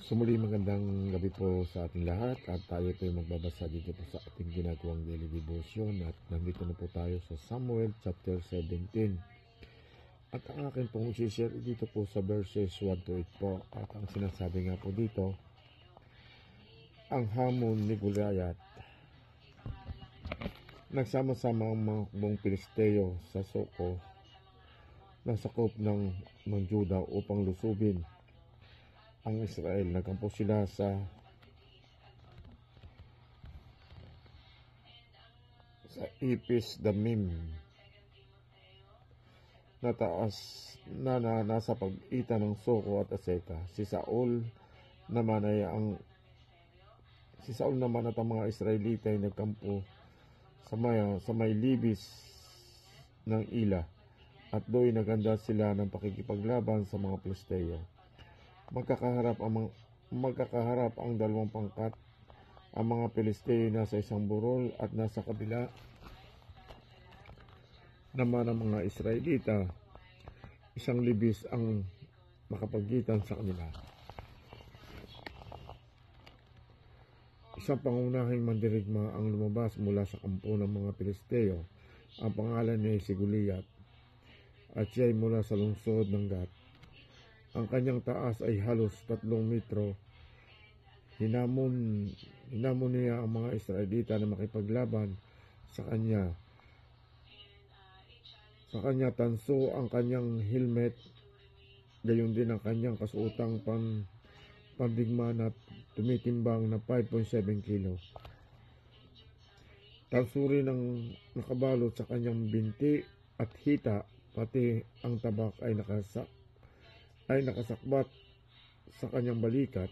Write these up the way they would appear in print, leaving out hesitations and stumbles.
Sumuli magandang gabi po sa ating lahat at tayo po ay magbabasa dito po sa ating ginagawang daily devotion at nandito na po tayo sa Samuel chapter 17 at ang akin pong isi-share dito po sa verses 1 to 8 po at ang sinasabi nga po dito, ang hamon ni Goliath. Nagsama-sama ang mga hukbong Pilisteo sa Soko na sakop ng Juda upang lusubin ang Israel. Nagkampo sila sa Ipis Damim na taas na nasa pagitan ng Soko at Aseka. Si Saul naman at ang mga Israelita ay nagkampo sa may libis ng Ila at doon naganda sila ng pakikipaglaban sa mga Pilisteo. Magkakaharap ang dalawang pangkat. Ang mga Pilisteo nasa isang burol at nasa kabila naman ang mga Israelita. Isang libis ang makapagitan sa kanila. Isang pangunahing mandirigma ang lumabas mula sa kampo ng mga Pilisteo. Ang pangalan niya ay si Goliath at siya ay mula sa lungsod ng Gat. Ang kanyang taas ay halos 3 metro. Hinamon niya ang mga Israelita na makipaglaban sa kanya. Sa kanya tanso ang kanyang helmet, gayon din ang kanyang kasuotang pandigma na tumitimbang na 5.7 kilo. Tanso rin ang nakabalot sa kanyang binti at hita, pati ang tabak ay nakasakbat sa kanyang balikat.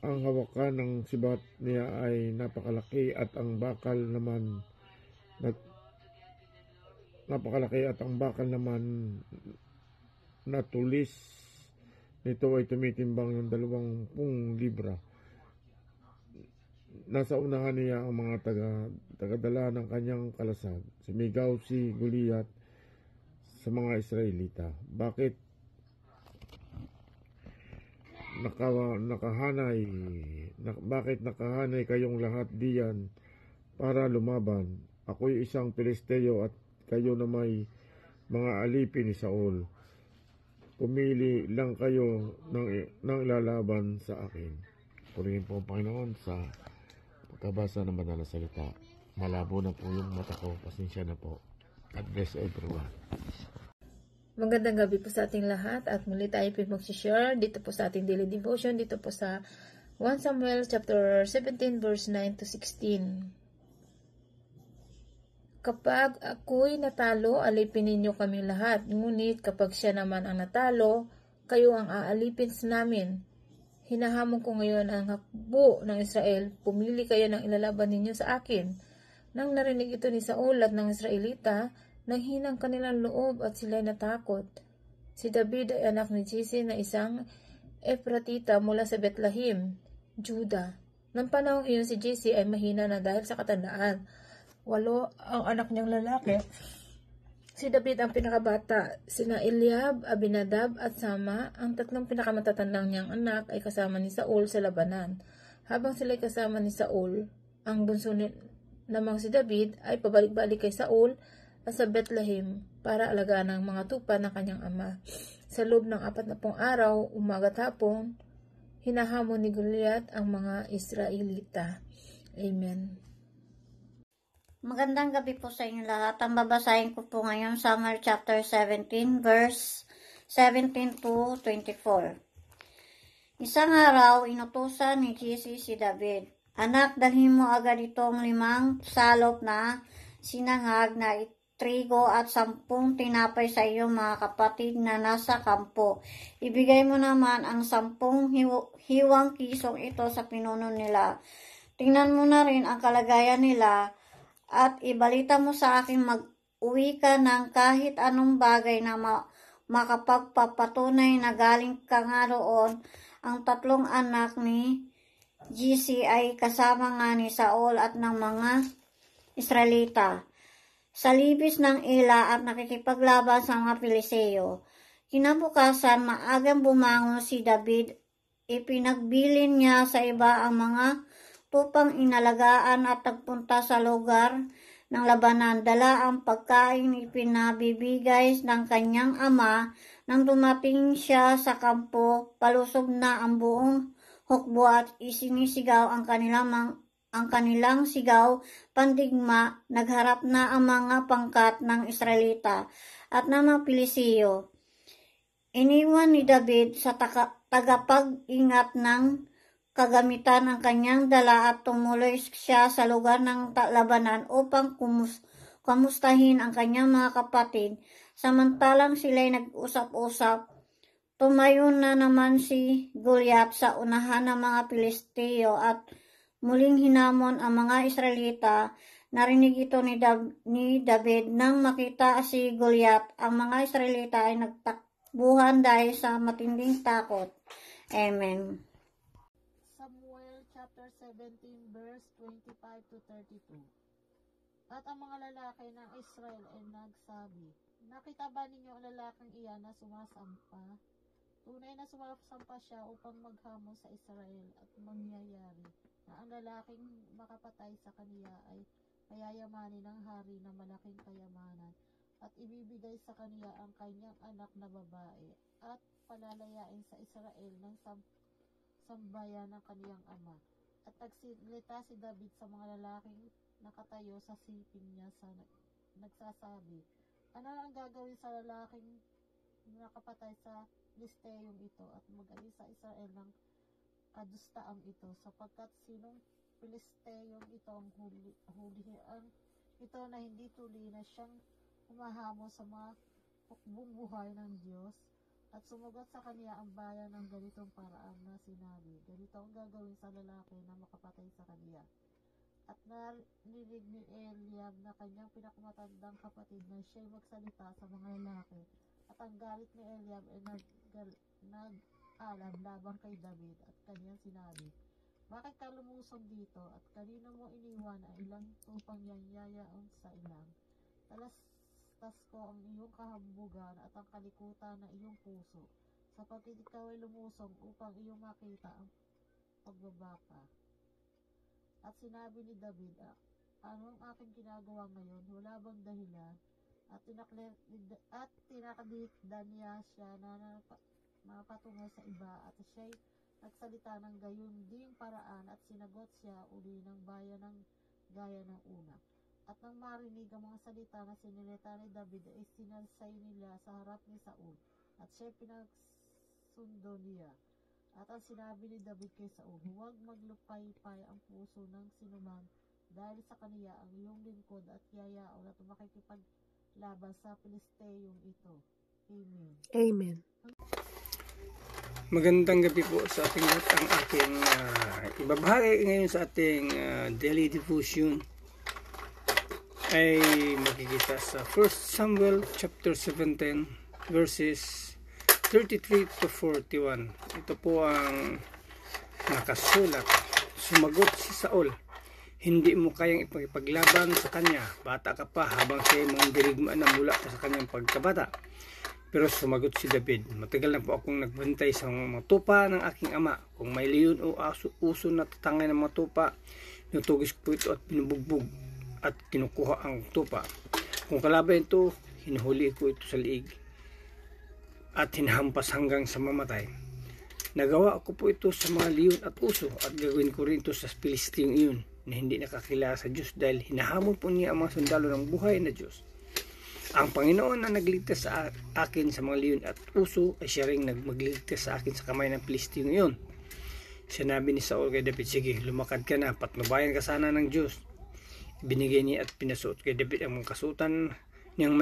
Ang hawakan ng sibat niya ay napakalaki at ang bakal naman natulis nito ay tumitimbang ng 20 libra. Nasa unahan niya ang mga tagadala ng kanyang kalasag. Sumigaw si Goliath sa mga Israelita, bakit nakahanay kayong lahat diyan para lumaban? Ako'y isang Pilisteo at kayo na may mga alipin ni Saul. Pumili lang kayo ng ilalaban sa akin. Purihin po ang Panginoon sa pagkabasa ng banal na salita. Malabo na po yung mata ko, pasensya na po. God bless everyone. Magandang gabi po sa ating lahat at muli tayo po mag-share dito po sa ating daily devotion dito po sa 1 Samuel chapter 17 verse 9 to 16. Kapag ako'y natalo, alipin ninyo kami lahat. Ngunit kapag siya naman ang natalo, kayo ang aalipin namin. Hinahamon ko ngayon ang hakbo ng Israel. Pumili kayo ng ilalaban ninyo sa akin. Nang narinig ito ni Saul at ng Israelita, nanghinang kanilang loob at sila'y natakot. Si David ay anak ni Jesse na isang Efratita mula sa Bethlehem, Juda. Nang panahong iyon si Jesse ay mahina na dahil sa katandaan. 8 ang anak niyang lalaki. Si David ang pinakabata. Sina Eliab, Abinadab at Sama, ang 3 pinakamatatandang niyang anak ay kasama ni Saul sa labanan. Habang sila'y kasama ni Saul, ang bunso namang si David ay pabalik-balik kay Saul at sa Bethlehem para alagaan ang mga tupa ng kanyang ama. Sa loob ng 40 araw, umaga at hapon, hinahamon ni Goliath ang mga Israelita. Amen. Magandang gabi po sa inyo lahat. Ang babasahin ko po ngayon Samuel chapter 17 verse 17 to 24. Isang araw, inutusan ni Jesse si David, anak, dalhin mo agad itong 5 salop na sinangag na trigo at 10 tinapay sa iyong mga kapatid na nasa kampo. Ibigay mo naman ang 10 hiwang kisong ito sa pinuno nila. Tingnan mo na rin ang kalagayan nila at ibalita mo sa akin, mag-uwi ka ng kahit anong bagay na makapagpapatunay na galing ka nga roon. Ang 3 anak ni Jesse ay kasama nga ni Saul at ng mga Israelita sa libis ng Ila at nakikipaglaban sa mga Pilisteo. Kinabukasan, maagang bumangon si David. Ipinagbilin niya sa iba ang mga tupang inalagaan at nagpunta sa lugar ng labanan. Dala ang pagkain ipinabibigay ng kanyang ama. Nang dumating siya sa kampo, palusob na ang buong hukbo at isinisigaw ang kanilang sigaw, pandigma. Nagharap na ang mga pangkat ng Israelita at ng mga Pilisiyo. Iniwan ni David sa tagapag-ingat ng kagamitan ang kanyang dala at tumuloy siya sa lugar ng labanan upang kamustahin ang kanyang mga kapatid. Samantalang sila'y nag-usap-usap, tumayo na naman si Goliath sa unahan ng mga Pilisteo at muling hinamon ang mga Israelita. Narinig ito ni David. Nang makita si Goliath, ang mga Israelita ay nagtakbuhan dahil sa matinding takot. Amen. Samuel chapter 17 verse 25 to 32. At ang mga lalaki ng Israel ay nagsabi, nakita ba ninyo ang lalaking iyan na sumasampa? Tunay na sumasampa siya upang maghamon sa Israel at mangyayari na ang lalaking makapatay sa kaniya ay payayamanin ng hari na malaking kayamanan at ibibigay sa kaniya ang kanyang anak na babae at palalayain sa Israel ng sambayan ng kaniyang ama. At nagsilita si David sa mga lalaking nakatayo sa siping niya nagsasabi, ano ang gagawin sa lalaking nakapatay sa Filisteyong ito at mag-alis sa Israel ng kadustaang ito, sapagkat sinong Filisteyong ito ang hulihan ito na hindi tuli na siyang humahamo sa mga hukbong buhay ng Diyos. At sumagot sa kaniya ang bayan ng ganitong paraan na sinabi, ganito ang gagawin sa lalaki na makapatay sa kaniya. At narinig ni Eliab na kanyang pinakamatandang kapatid na siya'y magsalita sa mga lalaki. At ang galit ni Eliab ay nag-alab laban kay David at kanyang sinabi, bakit ka lumusong dito at kanino mo iniwan ang ilang tupang yayaon sa ilang? Talastas ko ang iyong kahambugan at ang kalikutan ng iyong puso, sapagkat ikaw ay lumusong upang iyong makita ang pagbabaka. At sinabi ni David, ano ang aking ginagawa ngayon? Wala bang dahilan? At tinakadikdan niya siya na mapatungo sa iba at siya'y nagsalita ng gayon ding paraan at sinagot siya uli ng bayan ng gaya ng una. At nang marinig ang mga salita na sinilita ni David ay sinalsay nila sa harap ni Saul at siya'y pinagsundo niya. At ang sinabi ni David kay Saul, huwag maglupaypay ang puso ng sinuman dahil sa kaniya ang iyong lingkod at yayaon at makikipaglaban sa Pilisteyong ito. Amen. Amen. Magandang gabi po sa ating lahat. Ang ating ibabahagi ngayon sa ating daily devotion ay makikita sa 1 Samuel chapter 17 verses 33 to 41. Ito po ang nakasulat. Sumagot si Saul, hindi mo kayang ipaglaban sa kanya. Bata ka pa habang siya mga dirigmaan na mula sa kanyang pagkabata. Pero sumagot si David, matagal na po akong nagbantay sa mga tupa ng aking ama. Kung may leon o uso na tatangay ng mga tupa, tinutugis ko ito at pinubugbog at kinukuha ang tupa. Kung kalaban ito, hinuhuli ko ito sa liig at hinahampas hanggang sa mamatay. Nagawa ko po ito sa mga leon at uso at gagawin ko rin ito sa Pilisteyong iyon na hindi nakakilala sa Diyos dahil hinahamon po niya ang mga sundalo ng buhay na Diyos. Ang Panginoon na nagligtas sa akin sa mga leon at uso ay siya rin magligtas sa akin sa kamay ng Pilisteyong iyon. Sinabi ni Saul kay David, sige, lumakad ka na, patnubayan ka sana ng Diyos. Binigay niya at pinasuot kay David ang mga kasuotan niyang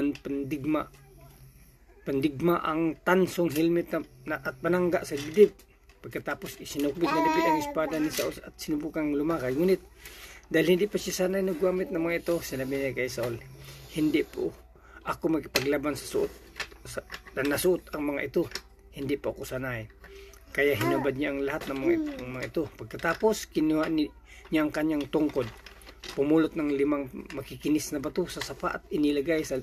pandigma ang tansong helmet at panangga sa dibdib. Pagkatapos isinukbit na David ang espada ni Saul at sinubukang lumakad. Ngunit dahil hindi pa siya sanay naggamit ng mga ito, sinabi niya kay Saul, hindi po ako magpaglaban na nasuot ang mga ito. Hindi po ako sanay. Kaya hinubad niya ang lahat ng mga ito. Pagkatapos, kinuha niya ang kanyang tungkod. Pumulot ng 5 makikinis na bato sa sapa at inilagay sa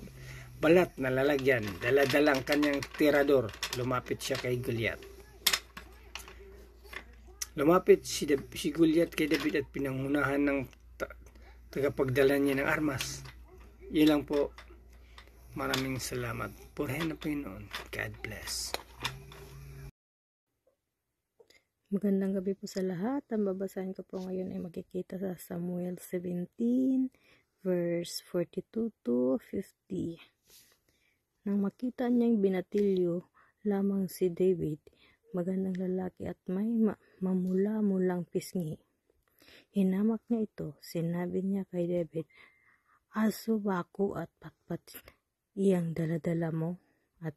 balat na lalagyan. Daladalang kanyang tirador. Lumapit siya kay Goliath. Lumapit si Goliath kay David at pinangunahan ng tagapagdala niya ng armas. Yun lang po. Maraming salamat. Purihin ng Panginoon. God bless. Magandang gabi po sa lahat. Ang babasahin ko po ngayon ay makikita sa Samuel 17, verse 42 to 50. Nang makita niyang binatilyo lamang si David, magandang lalaki at may mamula-mulang pisngi. Hinamak niya ito, sinabi niya kay David, "Aso ba ako at patpat iyang daladala mo?" At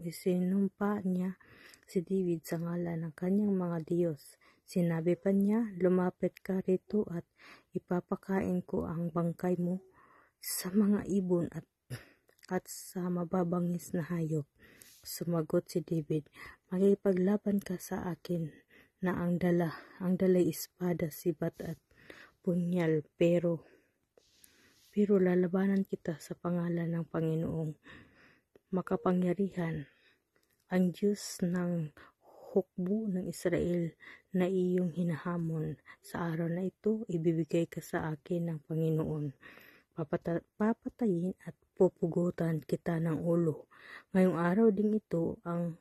isinumpa niya si David sa ngalan ng kanyang mga Diyos. Sinabi pa niya, "Lumapit ka rito at ipapakain ko ang bangkay mo sa mga ibon at sa mababangis na hayop." Sumagot si David, "Makipaglaban ka sa akin na ang dalay espada, sibat at punyal, pero lalabanan kita sa pangalan ng Panginoong makapangyarihan, ang Diyos ng hukbo ng Israel na iyong hinahamon. Sa araw na ito, ibibigay ka sa akin ng Panginoon. Papatayin at pupugutan kita ng ulo. Ngayong araw ding ito, ang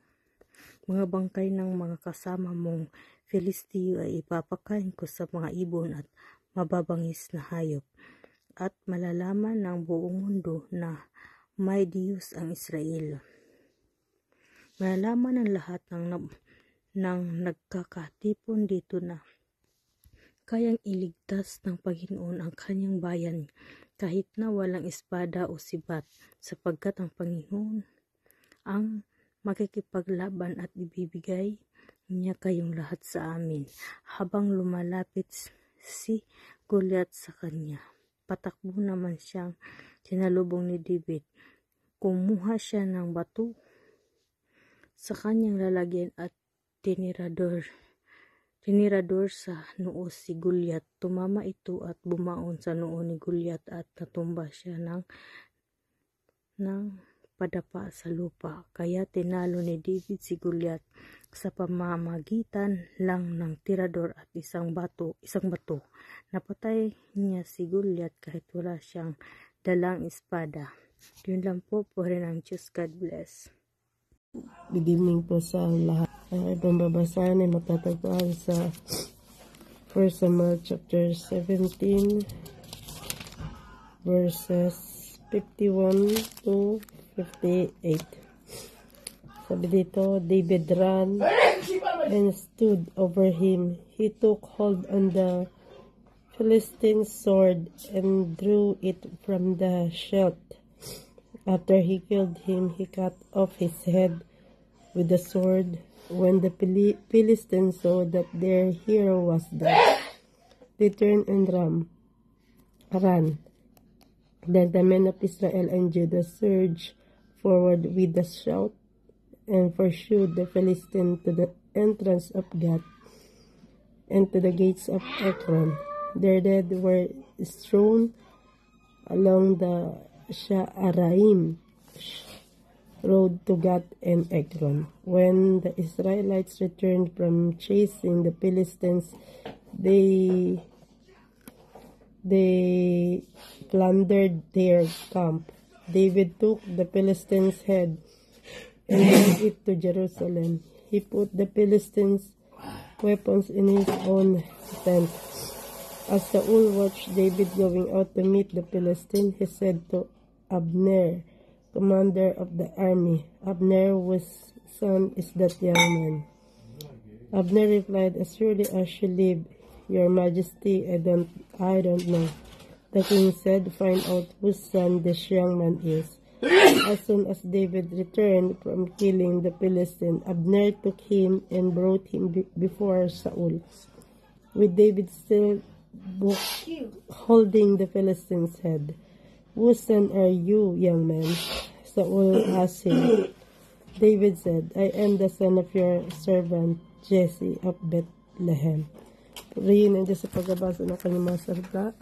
mga bangkay ng mga kasama mong Filisteo ay ipapakain ko sa mga ibon at mababangis na hayop. At malalaman ng buong mundo na may Diyos ang Israel. Malalaman ng lahat ng nagkakatipon dito na kayang iligtas ng Panginoon ang kanyang bayan kahit na walang espada o sibat, sapagkat ang Panginoon ang makikipaglaban at ibibigay niya kayong lahat sa amin." Habang lumalapit si Goliath sa kanya, patakbo naman siyang sinalubong ni David. Kumuha siya ng bato sa kanyang lalagyan at tinirador sa noo si Goliath. Tumama ito at bumaon sa noo ni Goliath at natumba siya ng padapa sa lupa. Kaya tinalo ni David si Goliath sa pamamagitan lang ng tirador at isang bato. Napatay niya si Goliath kahit wala siyang dalang espada. Yun lang po rin ang Diyos. God bless. Good evening po sa lahat. Itong babasahin ay matatagpuan sa 1 Samuel chapter 17 verses 51 to 58. Sabi dito, David ran and stood over him. He took hold on the Philistine's sword and drew it from the sheath. After he killed him, he cut off his head with the sword. When the Philistines saw that their hero was dead, they turned and ran. Then the men of Israel and Judah surged forward with a shout and pursued the Philistines to the entrance of Gath and to the gates of Ekron. Their dead were strewn along the Sha'araim road to Gath and Ekron. When the Israelites returned from chasing the Philistines, they plundered their camp. David took the Philistines' head and brought it to Jerusalem. He put the Philistines' weapons in his own tent. As Saul watched David going out to meet the Philistines, he said to Abner, commander of the army, "Abner, whose son is that young man?" Abner replied, "As surely as you live, your majesty, I don't know." The king said, "Find out whose son this young man is." As soon as David returned from killing the Philistine, Abner took him and brought him before Saul, with David still holding the Philistine's head. "Whose son are you, young man?" Saul asked him. David said, "I am the son of your servant Jesse of Bethlehem." Purihin ang Diyos sa pagbabasa ng kanyang mga salita.